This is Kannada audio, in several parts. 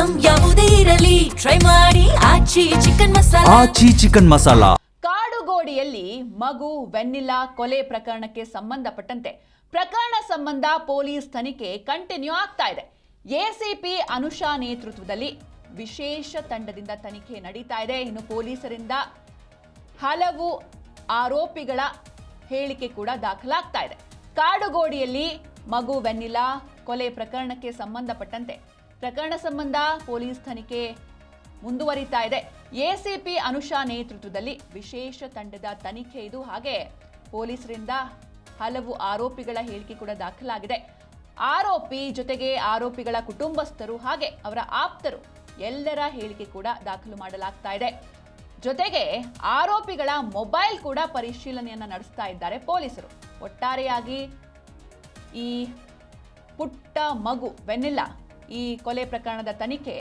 ಐಟಂ ಯಾವುದೇ ಇರಲಿ ಟ್ರೈ ಮಾಡಿ ಆಚಿ ಚಿಕನ್ ಮಸಾಲಾ. ಕಾಡುಗೋಡಿಯಲ್ಲಿ ಮಗು ವೆನ್ನಿಲಾ ಕೊಲೆ ಪ್ರಕರಣಕ್ಕೆ ಸಂಬಂಧಪಟ್ಟಂತೆ ಪ್ರಕರಣ ಸಂಬಂಧ ಪೊಲೀಸ್ ತನಿಖೆ ಕಂಟಿನ್ಯೂ ಆಗ್ತಾ ಇದೆ. ಎಸಿಪಿ ಅನುಷಾ ನೇತೃತ್ವದಲ್ಲಿ ವಿಶೇಷ ತಂಡದಿಂದ ತನಿಖೆ ನಡೀತಾ ಇದೆ. ಇನ್ನು ಪೊಲೀಸರಿಂದ ಹಲವು ಆರೋಪಿಗಳ ಹೇಳಿಕೆ ಕೂಡ ದಾಖಲಾಗ್ತಾ ಇದೆ. ಕಾಡುಗೋಡಿಯಲ್ಲಿ ಮಗು ವೆನ್ನಿಲಾ ಕೊಲೆ ಪ್ರಕರಣಕ್ಕೆ ಸಂಬಂಧಪಟ್ಟಂತೆ ಪ್ರಕರಣ ಸಂಬಂಧ ಪೊಲೀಸ್ ತನಿಖೆ ಮುಂದುವರಿತಾ ಇದೆ. ಎಸಿಪಿ ಅನುಷಾ ನೇತೃತ್ವದಲ್ಲಿ ವಿಶೇಷ ತಂಡದ ತನಿಖೆ ಇದು. ಹಾಗೆ ಪೊಲೀಸರಿಂದ ಹಲವು ಆರೋಪಿಗಳ ಹೇಳಿಕೆ ಕೂಡ ದಾಖಲಾಗಿದೆ. ಆರೋಪಿ ಜೊತೆಗೆ ಆರೋಪಿಗಳ ಕುಟುಂಬಸ್ಥರು ಹಾಗೆ ಅವರ ಆಪ್ತರು ಎಲ್ಲರ ಹೇಳಿಕೆ ಕೂಡ ದಾಖಲು ಮಾಡಲಾಗ್ತಾ ಇದೆ. ಜೊತೆಗೆ ಆರೋಪಿಗಳ ಮೊಬೈಲ್ ಕೂಡ ಪರಿಶೀಲನೆಯನ್ನ ನಡೆಸ್ತಾ ಇದ್ದಾರೆ ಪೊಲೀಸರು. ಒಟ್ಟಾರೆಯಾಗಿ ಈ ಪುಟ್ಟ ಮಗು ವೆನ್ನಿಲಾ ಈ ಕೊಲೆ ಪ್ರಕರಣದ ತನಿಖೆ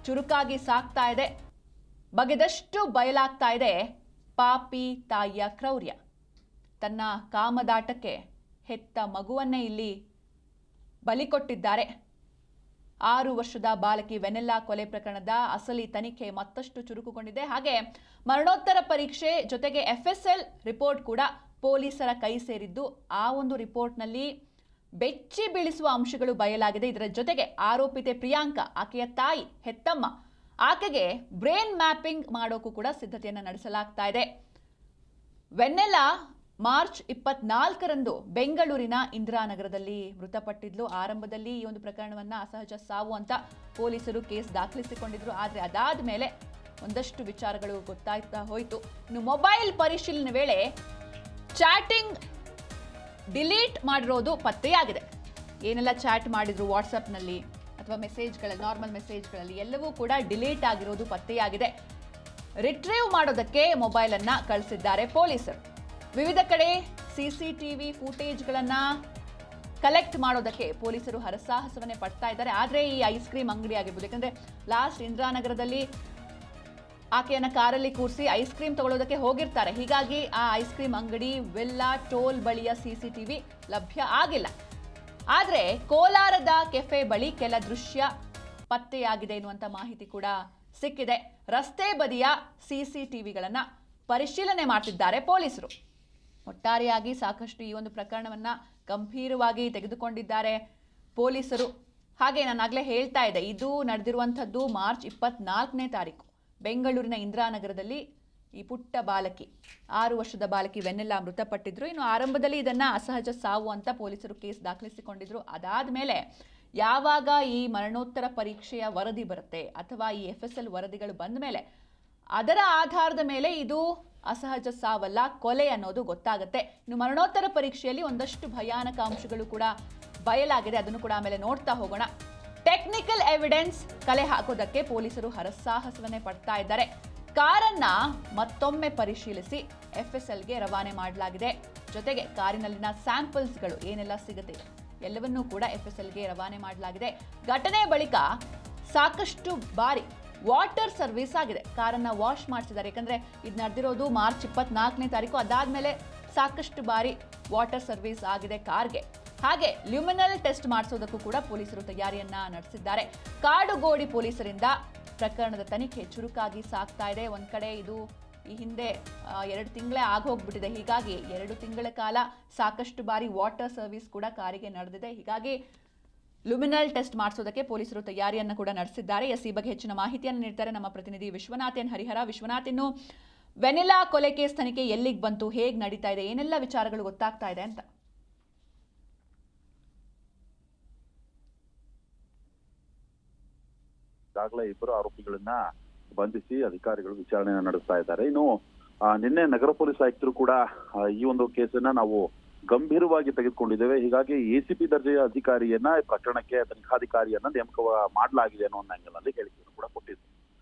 ಚುರುಕಾಗಿ ಸಾಗ್ತಾ ಇದೆ. ಬಗೆದಷ್ಟು ಬಯಲಾಗ್ತಾ ಇದೆ ಪಾಪಿ ತಾಯಿಯ ಕ್ರೌರ್ಯ. ತನ್ನ ಕಾಮದಾಟಕ್ಕೆ ಹೆತ್ತ ಮಗುವನ್ನೇ ಇಲ್ಲಿ ಬಲಿ ಕೊಟ್ಟಿದ್ದಾರೆ. 6 ವರ್ಷದ ಬಾಲಕಿ ವೆನ್ನಿಲಾ ಕೊಲೆ ಪ್ರಕರಣದ ಅಸಲಿ ತನಿಖೆ ಮತ್ತಷ್ಟು ಚುರುಕುಗೊಂಡಿದೆ. ಹಾಗೆ ಮರಣೋತ್ತರ ಪರೀಕ್ಷೆ ಜೊತೆಗೆ FSL ರಿಪೋರ್ಟ್ ಕೂಡ ಪೊಲೀಸರ ಕೈ ಸೇರಿದ್ದು ಆ ಒಂದು ರಿಪೋರ್ಟ್ನಲ್ಲಿ ಬೆಚ್ಚಿ ಬೀಳಿಸುವ ಅಂಶಗಳು ಬಯಲಾಗಿದೆ. ಇದರ ಜೊತೆಗೆ ಆರೋಪಿತೆ ಪ್ರಿಯಾಂಕಾ, ಆಕೆಯ ತಾಯಿ, ಹೆತ್ತಮ್ಮ, ಆಕೆಗೆ ಬ್ರೈನ್ ಮ್ಯಾಪಿಂಗ್ ಮಾಡೋಕ್ಕೂ ಕೂಡ ಸಿದ್ಧತೆಯನ್ನು ನಡೆಸಲಾಗ್ತಾ ಇದೆ. ವೆನ್ನಿಲಾ ಮಾರ್ಚ್ 24ರಂದು ಬೆಂಗಳೂರಿನ ಇಂದಿರಾನಗರದಲ್ಲಿ ಮೃತಪಟ್ಟಿದ್ಲು. ಆರಂಭದಲ್ಲಿ ಈ ಒಂದು ಪ್ರಕರಣವನ್ನ ಅಸಹಜ ಸಾವು ಅಂತ ಪೊಲೀಸರು ಕೇಸ್ ದಾಖಲಿಸಿಕೊಂಡಿದ್ರು. ಆದರೆ ಅದಾದ ಮೇಲೆ ಒಂದಷ್ಟು ವಿಚಾರಗಳು ಗೊತ್ತಾಯ್ತಾ ಹೋಯಿತು. ಇನ್ನು ಮೊಬೈಲ್ ಪರಿಶೀಲನೆ ವೇಳೆ ಚಾಟಿಂಗ್ ಡಿಲೀಟ್ ಮಾಡಿರೋದು ಪತ್ತೆಯಾಗಿದೆ. ಏನೆಲ್ಲ ಚಾಟ್ ಮಾಡಿದ್ರು ವಾಟ್ಸಪ್ನಲ್ಲಿ ಅಥವಾ ಮೆಸೇಜ್ಗಳಲ್ಲಿ, ನಾರ್ಮಲ್ ಮೆಸೇಜ್ಗಳಲ್ಲಿ ಎಲ್ಲವೂ ಕೂಡ ಡಿಲೀಟ್ ಆಗಿರೋದು ಪತ್ತೆಯಾಗಿದೆ. ರಿಟ್ರೀವ್ ಮಾಡೋದಕ್ಕೆ ಮೊಬೈಲ್ ಅನ್ನ ಕಳಿಸಿದ್ದಾರೆ ಪೊಲೀಸರು. ವಿವಿಧ ಕಡೆ CCTV ಫೂಟೇಜ್ಗಳನ್ನ ಕಲೆಕ್ಟ್ ಮಾಡೋದಕ್ಕೆ ಪೊಲೀಸರು ಹರಸಾಹಸವನ್ನೇ ಪಡ್ತಾ ಇದ್ದಾರೆ. ಆದರೆ ಈ ಐಸ್ ಕ್ರೀಮ್ ಅಂಗಡಿ ಆಗಿರ್ಬೋದು, ಯಾಕಂದ್ರೆ ಲಾಸ್ಟ್ ಇಂದಿರಾನಗರದಲ್ಲಿ ಆಕೆಯನ್ನ ಕಾರಲ್ಲಿ ಕೂರಿಸಿ ಐಸ್ ಕ್ರೀಮ್ ತಗೊಳ್ಳೋದಕ್ಕೆ ಹೋಗಿರ್ತಾರೆ. ಹೀಗಾಗಿ ಆ ಐಸ್ ಕ್ರೀಮ್ ಅಂಗಡಿ, ವಿಲ್ಲಾ, ಟೋಲ್ ಬಳಿಯ CCTV ಲಭ್ಯ ಆಗಿಲ್ಲ. ಆದರೆ ಕೋಲಾರದ ಕೆಫೆ ಬಳಿ ಕೆಲ ದೃಶ್ಯ ಪತ್ತೆಯಾಗಿದೆ ಎನ್ನುವಂತ ಮಾಹಿತಿ ಕೂಡ ಸಿಕ್ಕಿದೆ. ರಸ್ತೆ ಬದಿಯ CCTVಗಳನ್ನ ಪರಿಶೀಲನೆ ಮಾಡ್ತಿದ್ದಾರೆ ಪೊಲೀಸರು. ಒಟ್ಟಾರೆಯಾಗಿ ಸಾಕಷ್ಟು ಈ ಒಂದು ಪ್ರಕರಣವನ್ನ ಗಂಭೀರವಾಗಿ ತೆಗೆದುಕೊಂಡಿದ್ದಾರೆ ಪೊಲೀಸರು. ಹಾಗೆ ನಾನಾಗಲೇ ಹೇಳ್ತಾ ಇದ್ದೆ, ಇದು ನಡೆದಿರುವಂಥದ್ದು ಮಾರ್ಚ್ 24ನೇ ತಾರೀಕು ಬೆಂಗಳೂರಿನ ಇಂದಿರಾನಗರದಲ್ಲಿ ಈ ಪುಟ್ಟ ಬಾಲಕಿ, 6 ವರ್ಷದ ಬಾಲಕಿ ವೆನ್ನಿಲಾ ಮೃತಪಟ್ಟಿದ್ರು. ಇನ್ನು ಆರಂಭದಲ್ಲಿ ಇದನ್ನ ಅಸಹಜ ಸಾವು ಅಂತ ಪೊಲೀಸರು ಕೇಸ್ ದಾಖಲಿಸಿಕೊಂಡಿದ್ರು. ಅದಾದ ಮೇಲೆ ಯಾವಾಗ ಈ ಮರಣೋತ್ತರ ಪರೀಕ್ಷೆಯ ವರದಿ ಬರುತ್ತೆ ಅಥವಾ ಈ FSL ವರದಿಗಳು ಬಂದ ಮೇಲೆ ಅದರ ಆಧಾರದ ಮೇಲೆ ಇದು ಅಸಹಜ ಸಾವಲ್ಲ, ಕೊಲೆ ಅನ್ನೋದು ಗೊತ್ತಾಗುತ್ತೆ. ಇನ್ನು ಮರಣೋತ್ತರ ಪರೀಕ್ಷೆಯಲ್ಲಿ ಒಂದಷ್ಟು ಭಯಾನಕ ಅಂಶಗಳು ಕೂಡ ಬಯಲಾಗಿದೆ. ಅದನ್ನು ಕೂಡ ಆಮೇಲೆ ನೋಡ್ತಾ ಹೋಗೋಣ. ಟೆಕ್ನಿಕಲ್ ಎವಿಡೆನ್ಸ್ ಕಲೆ ಹಾಕೋದಕ್ಕೆ ಪೊಲೀಸರು ಹರಸಾಹಸವನ್ನೇ ಪಡ್ತಾ ಇದ್ದಾರೆ. ಕಾರನ್ನ ಮತ್ತೊಮ್ಮೆ ಪರಿಶೀಲಿಸಿ FSLಗೆ ರವಾನೆ ಮಾಡಲಾಗಿದೆ. ಜೊತೆಗೆ ಕಾರಿನಲ್ಲಿನ ಸ್ಯಾಂಪಲ್ಸ್ಗಳು ಏನೆಲ್ಲ ಸಿಗುತ್ತೆ ಎಲ್ಲವನ್ನೂ ಕೂಡ FSLಗೆ ರವಾನೆ ಮಾಡಲಾಗಿದೆ. ಘಟನೆ ಬಳಿಕ ಸಾಕಷ್ಟು ಬಾರಿ ವಾಟರ್ ಸರ್ವಿಸ್ ಆಗಿದೆ. ಕಾರನ್ನ ವಾಶ್ ಮಾಡಿಸಿದ್ದಾರೆ. ಯಾಕಂದ್ರೆ ಇದು ನಡೆದಿರೋದು ಮಾರ್ಚ್ 24ನೇ ತಾರೀಕು. ಅದಾದ್ಮೇಲೆ ಸಾಕಷ್ಟು ಬಾರಿ ವಾಟರ್ ಸರ್ವಿಸ್ ಆಗಿದೆ ಕಾರ್ಗೆ. ಹಾಗೆ ಲ್ಯೂಮಿನಲ್ ಟೆಸ್ಟ್ ಮಾಡಿಸೋದಕ್ಕೂ ಕೂಡ ಪೊಲೀಸರು ತಯಾರಿಯನ್ನ ನಡೆಸಿದ್ದಾರೆ. ಕಾಡುಗೋಡಿ ಪೊಲೀಸರಿಂದ ಪ್ರಕರಣದ ತನಿಖೆ ಚುರುಕಾಗಿ ಸಾಗ್ತಾ ಇದೆ. ಒಂದ್ ಕಡೆ ಇದು ಈ ಹಿಂದೆ 2 ತಿಂಗಳೇ ಆಗೋಗ್ಬಿಟ್ಟಿದೆ. ಹೀಗಾಗಿ 2 ತಿಂಗಳ ಕಾಲ ಸಾಕಷ್ಟು ಬಾರಿ ವಾಟರ್ ಸರ್ವಿಸ್ ಕೂಡ ಕಾರಿಗೆ ನಡೆದಿದೆ. ಹೀಗಾಗಿ ಲ್ಯೂಮಿನಲ್ ಟೆಸ್ಟ್ ಮಾಡಿಸೋದಕ್ಕೆ ಪೊಲೀಸರು ತಯಾರಿಯನ್ನು ಕೂಡ ನಡೆಸಿದ್ದಾರೆ. ಈ ಬಗ್ಗೆ ಹೆಚ್ಚಿನ ಮಾಹಿತಿಯನ್ನು ನೀಡ್ತಾರೆ ನಮ್ಮ ಪ್ರತಿನಿಧಿ ವಿಶ್ವನಾಥ್ ಎನ್ ಹರಿಹರ. ವಿಶ್ವನಾಥ್, ಇನ್ನು ವೆನ್ನಿಲಾ ಕೊಲೆ ಕೇಸ್ ತನಿಖೆ ಎಲ್ಲಿಗೆ ಬಂತು, ಹೇಗೆ ನಡೀತಾ ಇದೆ, ಏನೆಲ್ಲ ವಿಚಾರಗಳು ಗೊತ್ತಾಗ್ತಾ ಇದೆ ಅಂತ? ಈಗಾಗಲೇ 2 ಆರೋಪಿಗಳನ್ನ ಬಂಧಿಸಿ ಅಧಿಕಾರಿಗಳು ವಿಚಾರಣೆಯನ್ನು ನಡೆಸ್ತಾ ಇದ್ದಾರೆ. ಇನ್ನು ನಿನ್ನೆ ನಗರ ಪೊಲೀಸ್ ಆಯುಕ್ತರು ಕೂಡ ಈ ಒಂದು ಕೇಸನ್ನ ನಾವು ಗಂಭೀರವಾಗಿ ತೆಗೆದುಕೊಂಡಿದ್ದೇವೆ, ಹೀಗಾಗಿ ACP ದರ್ಜೆಯ ಅಧಿಕಾರಿಯನ್ನ ಪ್ರಕರಣಕ್ಕೆ ತನಿಖಾಧಿಕಾರಿಯನ್ನ ನೇಮಕ ಮಾಡಲಾಗಿದೆ ಅನ್ನೋ ಒಂದು ಆಂಗಲ್ನಲ್ಲಿ ಹೇಳಿಕೆಯನ್ನು ಕೂಡ ಕೊಟ್ಟಿದ್ರು.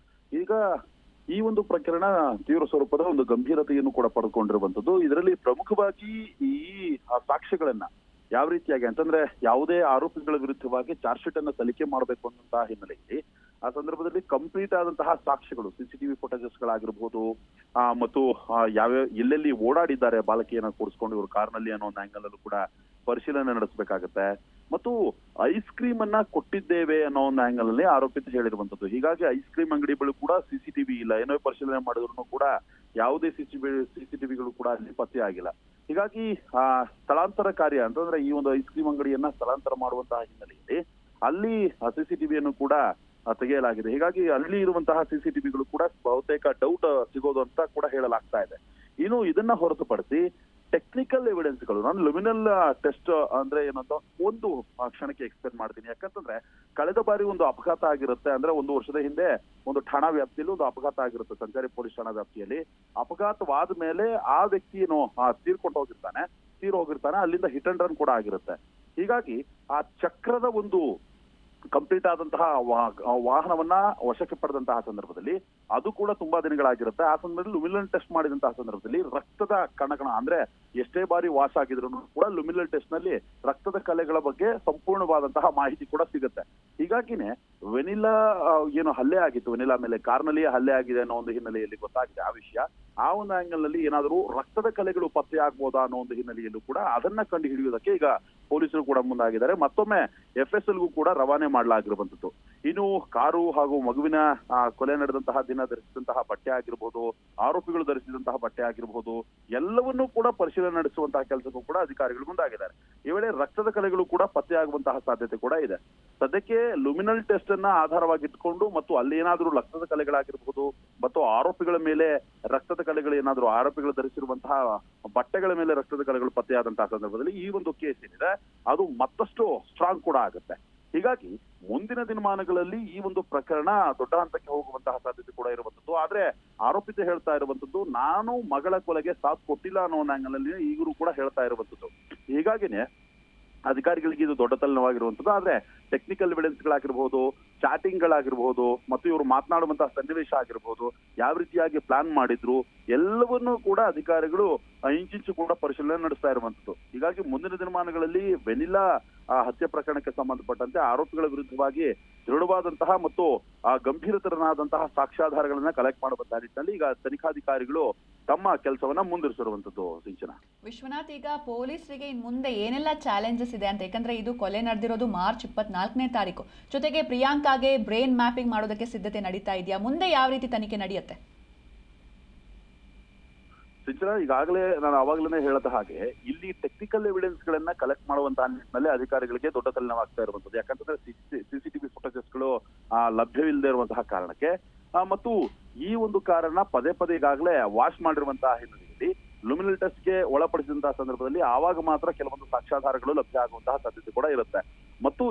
ಈಗ ಈ ಒಂದು ಪ್ರಕರಣ ತೀವ್ರ ಸ್ವರೂಪದ ಒಂದು ಗಂಭೀರತೆಯನ್ನು ಕೂಡ ಪಡೆದುಕೊಂಡಿರುವಂತದ್ದು. ಇದರಲ್ಲಿ ಪ್ರಮುಖವಾಗಿ ಈ ಸಾಕ್ಷ್ಯಗಳನ್ನ ಯಾವ ರೀತಿಯಾಗಿ ಅಂತಂದ್ರೆ ಯಾವುದೇ ಆರೋಪಿಗಳ ವಿರುದ್ಧವಾಗಿ ಚಾರ್ಜ್ ಶೀಟ್ ಅನ್ನ ಸಲ್ಲಿಕೆ ಮಾಡಬೇಕು ಅನ್ನುವಂತಹ ಹಿನ್ನೆಲೆಯಲ್ಲಿ ಆ ಸಂದರ್ಭದಲ್ಲಿ ಕಂಪ್ಲೀಟ್ ಆದಂತಹ ಸಾಕ್ಷ್ಯಗಳು, CCTV ಫುಟೇಜಸ್ ಗಳಾಗಿರ್ಬೋದು, ಮತ್ತು ಯಾವ್ಯಾವ ಎಲ್ಲೆಲ್ಲಿ ಓಡಾಡಿದ್ದಾರೆ ಬಾಲಕಿಯನ್ನ ಕೂರಿಸ್ಕೊಂಡು ಇವರು ಕಾರ್ನಲ್ಲಿ ಅನ್ನೋ ಒಂದು ಆಂಗಲ್ ಅಲ್ಲೂ ಕೂಡ ಪರಿಶೀಲನೆ ನಡೆಸಬೇಕಾಗತ್ತೆ. ಮತ್ತು ಐಸ್ ಕ್ರೀಮ್ ಅನ್ನ ಕೊಟ್ಟಿದ್ದೇವೆ ಅನ್ನೋ ಒಂದು ಆಂಗಲ್ ಅಲ್ಲಿ ಆರೋಪಿತ ಹೇಳಿರುವಂತದ್ದು. ಹೀಗಾಗಿ ಐಸ್ ಕ್ರೀಮ್ ಅಂಗಡಿಗಳು ಕೂಡ ಸಿಸಿಟಿವಿ ಇಲ್ಲ, ಏನೋ ಪರಿಶೀಲನೆ ಮಾಡಿದ್ರು ಕೂಡ ಯಾವುದೇ ಸಿಸಿಟಿವಿಗಳು ಕೂಡ ಅಲ್ಲಿ ಪತ್ತೆ ಆಗಿಲ್ಲ. ಹೀಗಾಗಿ ಸ್ಥಳಾಂತರ ಕಾರ್ಯ ಅಂತಂದ್ರೆ ಈ ಒಂದು ಐಸ್ ಕ್ರೀಮ್ ಅಂಗಡಿಯನ್ನ ಸ್ಥಳಾಂತರ ಮಾಡುವಂತಹ ಹಿನ್ನೆಲೆಯಲ್ಲಿ ಅಲ್ಲಿ ಸಿಸಿಟಿವಿಯನ್ನು ಕೂಡ ತೆಗೆಯಲಾಗಿದೆ. ಹೀಗಾಗಿ ಅಲ್ಲಿ ಇರುವಂತಹ ಸಿಸಿಟಿವಿಗಳು ಕೂಡ ಬಹುತೇಕ ಡೌಟ್ ಸಿಗೋದು ಅಂತ ಕೂಡ ಹೇಳಲಾಗ್ತಾ ಇದೆ. ಇನ್ನು ಇದನ್ನ ಹೊರತುಪಡಿಸಿ ಟೆಕ್ನಿಕಲ್ ಎವಿಡೆನ್ಸ್ಗಳು, ನಾನು ಲುಮಿನಲ್ ಟೆಸ್ಟ್ ಅಂದ್ರೆ ಏನಂತ ಒಂದು ಕ್ಷಣಕ್ಕೆ ಎಕ್ಸ್ಪ್ಲೇನ್ ಮಾಡ್ತೀನಿ. ಯಾಕಂತಂದ್ರೆ ಕಳೆದ ಬಾರಿ ಒಂದು ಅಪಘಾತ ಆಗಿರುತ್ತೆ, ಅಂದ್ರೆ 1 ವರ್ಷದ ಹಿಂದೆ ಒಂದು ಠಾಣಾ ವ್ಯಾಪ್ತಿಯಲ್ಲಿ ಒಂದು ಅಪಘಾತ ಆಗಿರುತ್ತೆ, ಸಂಚಾರಿ ಪೊಲೀಸ್ ಠಾಣಾ ವ್ಯಾಪ್ತಿಯಲ್ಲಿ. ಅಪಘಾತವಾದ ಮೇಲೆ ಆ ವ್ಯಕ್ತಿ ಏನು ತೀರ್ ಹೋಗಿರ್ತಾನೆ, ಅಲ್ಲಿಂದ ಹಿಟ್ ಅಂಡ್ ರನ್ ಕೂಡ ಆಗಿರುತ್ತೆ. ಹೀಗಾಗಿ ಆ ಚಕ್ರದ ಒಂದು ಕಂಪ್ಲೀಟ್ ಆದಂತಹ ವಾಹನವನ್ನ ವಶಕ್ಕೆ ಪಡೆದಂತಹ ಸಂದರ್ಭದಲ್ಲಿ ಅದು ಕೂಡ ತುಂಬಾ ದಿನಗಳಾಗಿರುತ್ತೆ. ಆ ಸಂದರ್ಭದಲ್ಲಿ ಲುಮಿನಲ್ ಟೆಸ್ಟ್ ಮಾಡಿದಂತಹ ಸಂದರ್ಭದಲ್ಲಿ ರಕ್ತದ ಕಣಕಣ ಅಂದ್ರೆ ಎಷ್ಟೇ ಬಾರಿ ವಾಶ್ ಆಗಿದ್ರು ಕೂಡ ಲುಮಿನಲ್ ಟೆಸ್ಟ್ ನಲ್ಲಿ ರಕ್ತದ ಕಲೆಗಳ ಬಗ್ಗೆ ಸಂಪೂರ್ಣವಾದಂತಹ ಮಾಹಿತಿ ಕೂಡ ಸಿಗುತ್ತೆ. ಹೀಗಾಗಿನೇ ವೆನಿಲಾ ಏನು ಹಲ್ಲೆ ಆಗಿತ್ತು, ವೆನಿಲಾ ಮೇಲೆ ಕಾರ್ನಲ್ಲಿಯೇ ಹಲ್ಲೆ ಆಗಿದೆ ಅನ್ನೋ ಒಂದು ಹಿನ್ನೆಲೆಯಲ್ಲಿ ಗೊತ್ತಾಗಿದೆ ಆ ವಿಷಯ. ಆ ಒಂದು ಆಂಗಲ್ ನಲ್ಲಿ ಏನಾದರೂ ರಕ್ತದ ಕಲೆಗಳು ಪತ್ತೆ ಆಗ್ಬೋದಾ ಅನ್ನೋ ಒಂದು ಹಿನ್ನೆಲೆಯಲ್ಲೂ ಕೂಡ ಅದನ್ನ ಕಂಡು ಹಿಡಿಯುವುದಕ್ಕೆ ಈಗ ಪೊಲೀಸರು ಕೂಡ ಮುಂದಾಗಿದ್ದಾರೆ. ಮತ್ತೊಮ್ಮೆ FSLಗೂ ಕೂಡ ರವಾನೆ ಮಾಡಲಾಗಿರುವಂತದ್ದು. ಇನ್ನು ಕಾರು ಹಾಗೂ ಮಗುವಿನ ಕೊಲೆ ನಡೆದಂತಹ ದಿನ ಧರಿಸಿದಂತಹ ಬಟ್ಟೆ ಆಗಿರ್ಬೋದು, ಆರೋಪಿಗಳು ಧರಿಸಿದಂತಹ ಬಟ್ಟೆ ಆಗಿರ್ಬೋದು, ಎಲ್ಲವನ್ನೂ ಕೂಡ ಪರಿಶೀಲನೆ ನಡೆಸುವಂತಹ ಕೆಲಸಕ್ಕೂ ಕೂಡ ಅಧಿಕಾರಿಗಳು ಮುಂದಾಗಿದ್ದಾರೆ. ಈ ವೇಳೆ ರಕ್ತದ ಕಲೆಗಳು ಕೂಡ ಪತ್ತೆ ಆಗುವಂತಹ ಸಾಧ್ಯತೆ ಕೂಡ ಇದೆ. ಸದ್ಯಕ್ಕೆ ಲುಮಿನಲ್ ಟೆಸ್ಟ್ ಅನ್ನ ಆಧಾರವಾಗಿಟ್ಟುಕೊಂಡು ಮತ್ತು ಅಲ್ಲಿ ಏನಾದರೂ ರಕ್ತದ ಕಲೆಗಳಾಗಿರ್ಬೋದು ಮತ್ತು ಆರೋಪಿಗಳ ಮೇಲೆ ರಕ್ತದ ಕಲೆಗಳು ಏನಾದರೂ ಆರೋಪಿಗಳು ಧರಿಸಿರುವಂತಹ ಬಟ್ಟೆಗಳ ಮೇಲೆ ರಕ್ತದ ಕಲೆಗಳು ಪತ್ತೆಯಾದಂತಹ ಸಂದರ್ಭದಲ್ಲಿ ಈ ಒಂದು ಕೇಸ್ ಏನಿದೆ ಅದು ಮತ್ತಷ್ಟು ಸ್ಟ್ರಾಂಗ್ ಕೂಡ ಆಗುತ್ತೆ. ಹೀಗಾಗಿ ಮುಂದಿನ ದಿನಮಾನಗಳಲ್ಲಿ ಈ ಒಂದು ಪ್ರಕರಣ ದೊಡ್ಡ ಹಂತಕ್ಕೆ ಹೋಗುವಂತಹ ಸಾಧ್ಯತೆ ಕೂಡ ಇರುವಂತದ್ದು. ಆದ್ರೆ ಆರೋಪಿತ ಹೇಳ್ತಾ ಇರುವಂತದ್ದು ನಾನು ಮಗಳ ಕೊಲೆಗೆ ಸಾಥ್ ಕೊಟ್ಟಿಲ್ಲ ಅನ್ನೋ ಆಂಗಲ್ನಲ್ಲಿ ಈಗಲೂ ಕೂಡ ಹೇಳ್ತಾ ಇರುವಂತದ್ದು. ಹೀಗಾಗಿನೇ ಅಧಿಕಾರಿಗಳಿಗೆ ಇದು ದೊಡ್ಡ ತಲೆನೋವಾಗಿರುವಂತದ್ದು. ಆದ್ರೆ ಟೆಕ್ನಿಕಲ್ ಎವಿಡೆನ್ಸ್ ಗಳಾಗಿರ್ಬೋದು, ಚಾಟಿಂಗ್ ಗಳಾಗಿರ್ಬೋದು ಮತ್ತು ಇವರು ಮಾತನಾಡುವಂತಹ ಸನ್ನಿವೇಶ ಆಗಿರ್ಬೋದು, ಯಾವ ರೀತಿಯಾಗಿ ಪ್ಲಾನ್ ಮಾಡಿದ್ರು ಎಲ್ಲವನ್ನೂ ಕೂಡ ಅಧಿಕಾರಿಗಳು ಇಂಚಿಂಚು ಕೂಡ ಪರಿಶೀಲನೆ ನಡೆಸ್ತಾ ಇರುವಂತದ್ದು. ಹೀಗಾಗಿ ಮುಂದಿನ ದಿನಮಾನಗಳಲ್ಲಿ ವೆನಿಲಾ ಹತ್ಯೆ ಪ್ರಕರಣಕ್ಕೆ ಸಂಬಂಧಪಟ್ಟಂತೆ ಆರೋಪಿಗಳ ವಿರುದ್ಧವಾಗಿ ದೃಢವಾದಂತಹ ಮತ್ತು ಗಂಭೀರತರನಾದಂತಹ ಸಾಕ್ಷ್ಯಾಧಾರಗಳನ್ನ ಕಲೆಕ್ಟ್ ಮಾಡುವಂತಹ ನಿಟ್ಟಿನಲ್ಲಿ ಈಗ ತನಿಖಾಧಿಕಾರಿಗಳು ತಮ್ಮ ಕೆಲಸವನ್ನ ಮುಂದುವರಿಸಿರುವಂತದ್ದು. ಸಿಂಚನ ವಿಶ್ವನಾಥ್, ಈಗ ಪೊಲೀಸರಿಗೆ ಇನ್ ಮುಂದೆ ಏನೆಲ್ಲ ಚಾಲೆಂಜಸ್ ಇದೆ ಅಂತ, ಯಾಕಂದ್ರೆ ಇದು ಕೊಲೆ ನಡೆದಿರೋದು ಮಾರ್ಚ್ 24ನೇ ತಾರೀಕು, ಜೊತೆಗೆ ಪ್ರಿಯಾಂಕಾಗೆ ಬ್ರೈನ್ ಮ್ಯಾಪಿಂಗ್ ಮಾಡೋದಕ್ಕೆ ಸಿದ್ಧತೆ ನಡೀತಾ ಇದೆಯಾ? ಮುಂದೆ ಯಾವ ರೀತಿ ತನಿಖೆ ನಡೆಯುತ್ತೆ? ಸಿಂಚನ, ಈಗಾಗಲೇ ನಾನು ಅವಾಗಲೇ ಹೇಳಿದ ಹಾಗೆ ಇಲ್ಲಿ ಟೆಕ್ನಿಕಲ್ ಎವಿಡೆನ್ಸ್ ಗಳನ್ನ ಕಲೆಕ್ಟ್ ಮಾಡುವಂತಹ ನಿಟ್ಟಿನಲ್ಲಿ ಅಧಿಕಾರಿಗಳಿಗೆ ದೊಡ್ಡ ತಲೆನೋವಾಗ್ತಾ ಇರುವಂತದ್ದು. ಯಾಕಂತಂದ್ರೆ ಸಿಸಿಟಿವಿ ಫುಟೇಜಸ್ಗಳು ಲಭ್ಯವಿಲ್ಲದೆ ಇರುವಂತಹ ಕಾರಣಕ್ಕೆ ಮತ್ತು ಈ ಒಂದು ಕಾರಣ ಪದೇ ಈಗಾಗಲೇ ವಾಶ್ ಮಾಡಿರುವಂತಹ ಹಿನ್ನೆಲೆಯಲ್ಲಿ ಲುಮಿನಲ್ ಟೆಸ್ಟ್ಗೆ ಒಳಪಡಿಸಿದಂತಹ ಸಂದರ್ಭದಲ್ಲಿ ಆವಾಗ ಮಾತ್ರ ಕೆಲವೊಂದು ಸಾಕ್ಷ್ಯಾಧಾರಗಳು ಲಭ್ಯ ಆಗುವಂತಹ ಸಾಧ್ಯತೆ ಕೂಡ ಇರುತ್ತೆ. ಮತ್ತು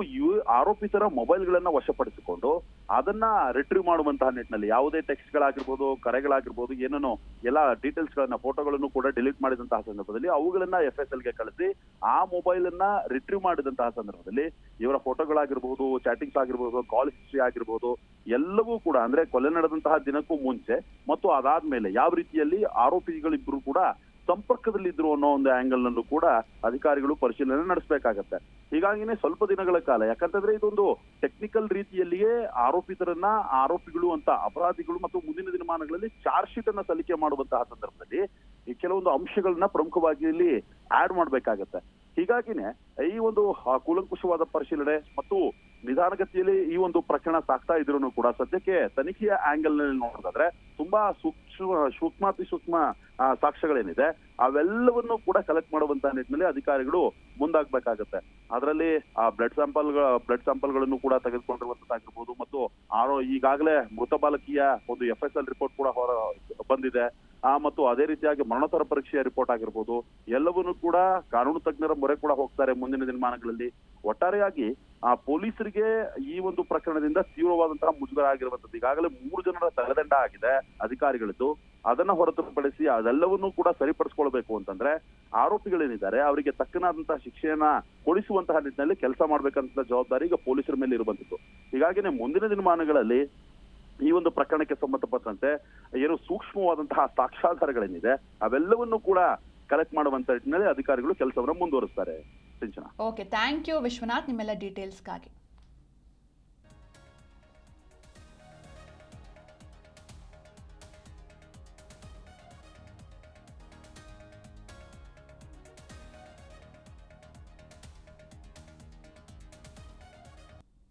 ಆರೋಪಿತರ ಮೊಬೈಲ್ಗಳನ್ನ ವಶಪಡಿಸಿಕೊಂಡು ಅದನ್ನ ರಿಟ್ರೀವ್ ಮಾಡುವಂತಹ ನಿಟ್ಟಿನಲ್ಲಿ ಯಾವುದೇ ಟೆಕ್ಸ್ಟ್ ಗಳಾಗಿರ್ಬೋದು, ಕರೆಗಳಾಗಿರ್ಬೋದು, ಏನೇನೋ ಎಲ್ಲ ಡೀಟೇಲ್ಸ್ ಗಳನ್ನ, ಫೋಟೋಗಳನ್ನು ಕೂಡ ಡಿಲೀಟ್ ಮಾಡಿದಂತಹ ಸಂದರ್ಭದಲ್ಲಿ ಅವುಗಳನ್ನ FSLಗೆ ಕಳಿಸಿ ಆ ಮೊಬೈಲ್ ಅನ್ನ ರಿಟ್ರೀವ್ ಮಾಡಿದಂತಹ ಸಂದರ್ಭದಲ್ಲಿ ಇವರ ಫೋಟೋಗಳಾಗಿರ್ಬೋದು, ಚಾಟಿಂಗ್ಸ್ ಆಗಿರ್ಬೋದು, ಕಾಲ್ ಹಿಸ್ಟ್ರಿ ಆಗಿರ್ಬೋದು ಎಲ್ಲವೂ ಕೂಡ ಅಂದ್ರೆ ಕೊಲೆ ನಡೆದಂತಹ ದಿನಕ್ಕೂ ಮುಂಚೆ ಮತ್ತು ಅದಾದ್ಮೇಲೆ ಯಾವ ರೀತಿಯಲ್ಲಿ ಆರೋಪಿಗಳಿಬ್ರು ಕೂಡ ಸಂಪರ್ಕದಲ್ಲಿದ್ರು ಅನ್ನೋ ಒಂದು ಆಂಗಲ್ ನಲ್ಲೂ ಕೂಡ ಅಧಿಕಾರಿಗಳು ಪರಿಶೀಲನೆ ನಡೆಸಬೇಕಾಗತ್ತೆ. ಹೀಗಾಗಿನೇ ಸ್ವಲ್ಪ ದಿನಗಳ ಕಾಲ, ಯಾಕಂತಂದ್ರೆ ಇದೊಂದು ಟೆಕ್ನಿಕಲ್ ರೀತಿಯಲ್ಲಿಯೇ ಆರೋಪಿತರನ್ನ ಆರೋಪಿಗಳು ಅಂತ ಅಪರಾಧಿಗಳು ಮತ್ತು ಮುಂದಿನ ದಿನಮಾನಗಳಲ್ಲಿ ಚಾರ್ಜ್ ಶೀಟ್ ಅನ್ನ ಸಲ್ಲಿಕೆ ಮಾಡುವಂತಹ ಸಂದರ್ಭದಲ್ಲಿ ಈ ಕೆಲವೊಂದು ಅಂಶಗಳನ್ನ ಪ್ರಮುಖವಾಗಿ ಇಲ್ಲಿ ಆಡ್ ಮಾಡ್ಬೇಕಾಗತ್ತೆ. ಹೀಗಾಗಿನೇ ಈ ಒಂದು ಕೂಲಂಕುಷವಾದ ಪರಿಶೀಲನೆ ಮತ್ತು ನಿಧಾನಗತಿಯಲ್ಲಿ ಈ ಒಂದು ಪ್ರಕರಣ ಸಾಗ್ತಾ ಇದ್ರು ಕೂಡ ಸದ್ಯಕ್ಕೆ ತನಿಖೆಯ ಆಂಗಲ್ ನಲ್ಲಿ ನೋಡೋದಾದ್ರೆ ತುಂಬಾ ಸೂಕ್ಷ್ಮ ಸಾಕ್ಷ್ಯಗಳೇನಿದೆ ಅವೆಲ್ಲವನ್ನು ಕೂಡ ಕಲೆಕ್ಟ್ ಮಾಡುವಂತಹ ನಿಟ್ಟಿನಲ್ಲಿ ಅಧಿಕಾರಿಗಳು ಮುಂದಾಗಬೇಕಾಗತ್ತೆ. ಅದರಲ್ಲಿ ಬ್ಲಡ್ ಸ್ಯಾಂಪಲ್ಗಳನ್ನು ಕೂಡ ತೆಗೆದುಕೊಂಡಿರುವಂತದ್ದಾಗಿರ್ಬೋದು ಮತ್ತು ಈಗಾಗಲೇ ಮೃತ ಬಾಲಕಿಯ ಒಂದು FSL ರಿಪೋರ್ಟ್ ಕೂಡ ಬಂದಿದೆ ಮತ್ತು ಅದೇ ರೀತಿಯಾಗಿ ಮರಣೋತ್ತರ ಪರೀಕ್ಷೆಯ ರಿಪೋರ್ಟ್ ಆಗಿರ್ಬೋದು ಎಲ್ಲವನ್ನೂ ಕೂಡ ಕಾನೂನು ತಜ್ಞರ ಮೊರೆ ಕೂಡ ಹೋಗ್ತಾರೆ ಮುಂದಿನ ದಿನಮಾನಗಳಲ್ಲಿ. ಒಟ್ಟಾರೆಯಾಗಿ ಪೊಲೀಸರಿಗೆ ಈ ಒಂದು ಪ್ರಕರಣದಿಂದ ತೀವ್ರವಾದಂತಹ ಮುಜುಗರ ಆಗಿರುವಂತದ್ದು. ಈಗಾಗಲೇ 3 ಜನರ ತಲೆದಂಡ ಆಗಿದೆ ಅಧಿಕಾರಿಗಳದ್ದು. ಅದನ್ನ ಹೊರತುಪಡಿಸಿ ಅದೆಲ್ಲವನ್ನೂ ಕೂಡ ಸರಿಪಡಿಸ್ಕೊಳ್ಬೇಕು ಅಂತಂದ್ರೆ ಆರೋಪಿಗಳೇನಿದ್ದಾರೆ ಅವರಿಗೆ ತಕ್ಕನಾದಂತಹ ಶಿಕ್ಷೆಯನ್ನ ಕೊಡಿಸುವಂತಹ ನಿಟ್ಟಿನಲ್ಲಿ ಕೆಲಸ ಮಾಡ್ಬೇಕಂತ ಜವಾಬ್ದಾರಿ ಈಗ ಪೊಲೀಸರ ಮೇಲೆ ಇರುವಂತದ್ದು. ಹೀಗಾಗಿನೇ ಮುಂದಿನ ದಿನಮಾನಗಳಲ್ಲಿ ಈ ಒಂದು ಪ್ರಕರಣಕ್ಕೆ ಸಂಬಂಧಪಟ್ಟಂತೆ ಏನು ಸೂಕ್ಷ್ಮವಾದಂತಹ ಸಾಕ್ಷ್ಯಾಧಾರಗಳೇನಿದೆ ಅವೆಲ್ಲವನ್ನೂ ಕೂಡ ಕಲೆಕ್ಟ್ ಮಾಡುವಂತ ನಿಟ್ಟಿನಲ್ಲಿ ಅಧಿಕಾರಿಗಳು ಕೆಲಸವನ್ನ ಮುಂದುವರಿಸ್ತಾರೆ. Sinchana, okay, thank you Vishwanath ನಿಮ್ಮೆಲ್ಲ ಡೀಟೇಲ್ಸ್ಗಾಗಿ.